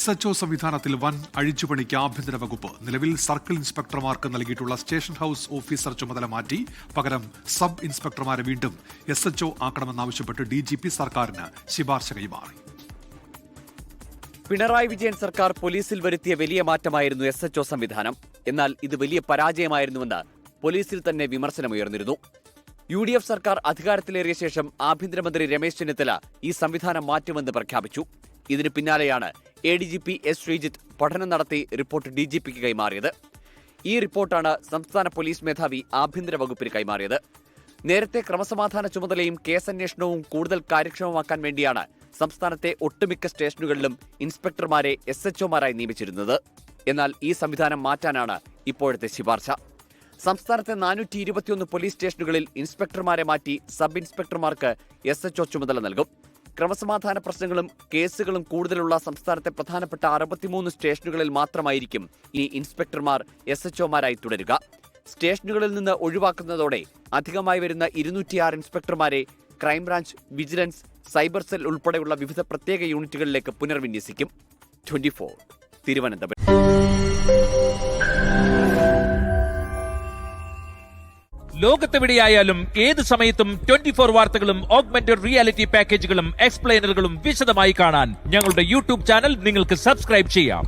SHO സംവിധാനത്തിൽ വൻ അഴിച്ചുപണിക്ക് ആഭ്യന്തര വകുപ്പ്. നിലവിൽ സർക്കിൾ ഇൻസ്പെക്ടർമാർക്ക് നൽകിയിട്ടുള്ള സ്റ്റേഷൻ ഹൌസ് ഓഫീസർ ചുമതല മാറ്റി പകരം സബ് ഇൻസ്പെക്ടർമാരെ വീണ്ടും SHO ആക്കണമെന്നാവശ്യപ്പെട്ട് DGP സർക്കാരിന് ശുപാർശ കൈമാറി. പിണറായി വിജയൻ സർക്കാർ പോലീസിൽ വരുത്തിയ വലിയ മാറ്റമായിരുന്നു SHO സംവിധാനം. എന്നാൽ ഇത് വലിയ പരാജയമായിരുന്നുവെന്ന് പോലീസിൽ തന്നെ വിമർശനമുയർന്നിരുന്നു. UDF സർക്കാർ അധികാരത്തിലേറിയ ശേഷം ആഭ്യന്തരമന്ത്രി രമേശ് ചെന്നിത്തല ഈ സംവിധാനം മാറ്റുമെന്ന് പ്രഖ്യാപിച്ചു. ഇതിന് പിന്നാലെയാണ് ADGP S. ശ്രീജിത്ത് പഠനം നടത്തി റിപ്പോർട്ട് DGPക്ക് കൈമാറിയത്. ഈ റിപ്പോർട്ടാണ് സംസ്ഥാന പോലീസ് മേധാവി ആഭ്യന്തര വകുപ്പിന് കൈമാറിയത്. നേരത്തെ ക്രമസമാധാന ചുമതലയും കേസന്വേഷണവും കൂടുതൽ കാര്യക്ഷമമാക്കാൻ വേണ്ടിയാണ് സംസ്ഥാനത്തെ ഒട്ടുമിക്ക സ്റ്റേഷനുകളിലും ഇൻസ്പെക്ടർമാരെ SHOമാരായി നിയമിച്ചിരുന്നത്. എന്നാൽ ഈ സംവിധാനം മാറ്റാനാണ് ഇപ്പോഴത്തെ ശുപാർശ. സംസ്ഥാനത്തെ 421 പോലീസ് സ്റ്റേഷനുകളിൽ ഇൻസ്പെക്ടർമാരെ മാറ്റി സബ് ഇൻസ്പെക്ടർമാർക്ക് SHO ചുമതല നൽകും. ക്രമസമാധാന പ്രശ്നങ്ങളും കേസുകളും കൂടുതലുള്ള സംസ്ഥാനത്തെ പ്രധാനപ്പെട്ട 63 സ്റ്റേഷനുകളിൽ മാത്രമായിരിക്കും ഇനി ഇൻസ്പെക്ടർമാർ SHOമാരായി തുടരുക. സ്റ്റേഷനുകളിൽ നിന്ന് ഒഴിവാക്കുന്നതോടെ അധികമായി വരുന്ന 206 ഇൻസ്പെക്ടർമാരെ ക്രൈംബ്രാഞ്ച്, വിജിലൻസ്, സൈബർ സെൽ ഉൾപ്പെടെയുള്ള വിവിധ പ്രത്യേക യൂണിറ്റുകളിലേക്ക് പുനർവിന്യസിക്കും. 24 തിരുവനന്തപുരം. ലോകത്തെവിടെയായാലും ഏത് സമയത്തും 24 വാർത്തകളും ഓഗ്മെന്റഡ് റിയാലിറ്റി പാക്കേജുകളും എക്സ്പ്ലെയിനറുകളും വിശദമായി കാണാൻ ഞങ്ങളുടെ YouTube ചാനൽ നിങ്ങൾക്ക് സബ്സ്ക്രൈബ് ചെയ്യാം.